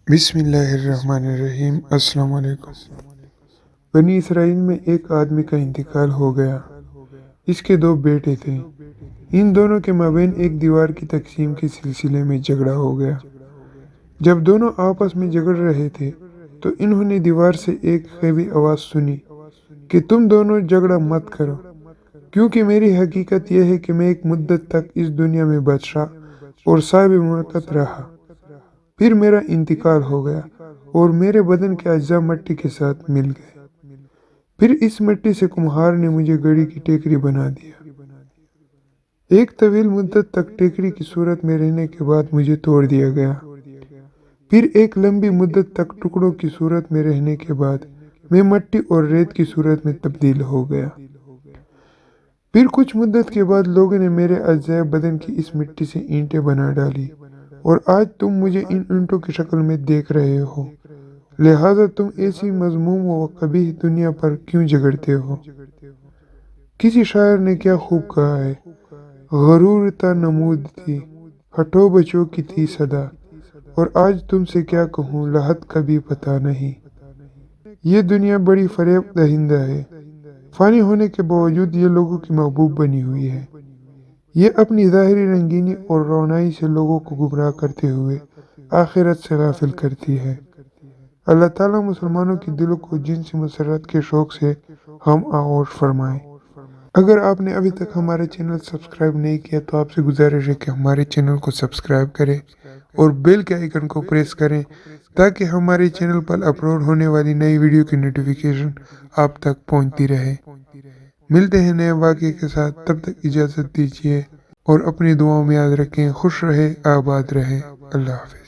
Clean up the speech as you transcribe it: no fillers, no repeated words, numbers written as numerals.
بسم اللہ الرحمن الرحیم۔ السلام علیکم۔ بنی اسرائیل میں ایک آدمی کا انتقال ہو گیا۔ اس کے 2 بیٹے تھے۔ ان دونوں کے مابین ایک دیوار کی تقسیم کے سلسلے میں جھگڑا ہو گیا۔ جب دونوں آپس میں جھگڑ رہے تھے تو انہوں نے دیوار سے ایک قوی آواز سنی کہ تم دونوں جھگڑا مت کرو، کیونکہ میری حقیقت یہ ہے کہ میں ایک مدت تک اس دنیا میں بادشاہ اور صاحب مملکت رہا، پھر میرا انتقال ہو گیا اور میرے بدن کے اجزاء مٹی کے ساتھ مل گئے۔ پھر اس مٹی سے کمہار نے مجھے گھڑی کی ٹیکری بنا دیا۔ ایک طویل مدت تک ٹیکری کی صورت میں رہنے کے بعد مجھے توڑ دیا گیا۔ پھر ایک لمبی مدت تک ٹکڑوں کی صورت میں رہنے کے بعد میں مٹی اور ریت کی صورت میں تبدیل ہو گیا۔ پھر کچھ مدت کے بعد لوگوں نے میرے اجزاء بدن کی اس مٹی سے اینٹیں بنا ڈالی، اور آج تم مجھے ان اینٹوں کی شکل میں دیکھ رہے ہو۔ لہٰذا تم ایسی مذموم و قبیح دنیا پر کیوں جھگڑتے ہو؟ کسی شاعر نے کیا خوب کہا ہے: غرور تا نمود تھی، ہٹو بچوں کی تھی صدا، اور آج تم سے کیا کہوں لحد کبھی پتہ نہیں۔ یہ دنیا بڑی فریب دہندہ ہے۔ فانی ہونے کے باوجود یہ لوگوں کی محبوب بنی ہوئی ہے۔ یہ اپنی ظاہری رنگینی اور رونائی سے لوگوں کو گمراہ کرتے ہوئے آخرت سے غافل کرتی ہے۔ اللہ تعالیٰ مسلمانوں کے دلوں کو جنسی مسرت کے شوق سے ہم آغوش فرمائے۔ اگر آپ نے ابھی تک ہمارے چینل سبسکرائب نہیں کیا تو آپ سے گزارش ہے کہ ہمارے چینل کو سبسکرائب کریں اور بیل کے آئیکن کو پریس کریں تاکہ ہمارے چینل پر اپلوڈ ہونے والی نئی ویڈیو کی نوٹیفیکیشن آپ تک پہنچتی رہے۔ ملتے ہیں نئے واقعے کے ساتھ، تب تک اجازت دیجیے اور اپنی دعاؤں میں یاد رکھیں۔ خوش رہے، آباد رہے۔ اللہ حافظ۔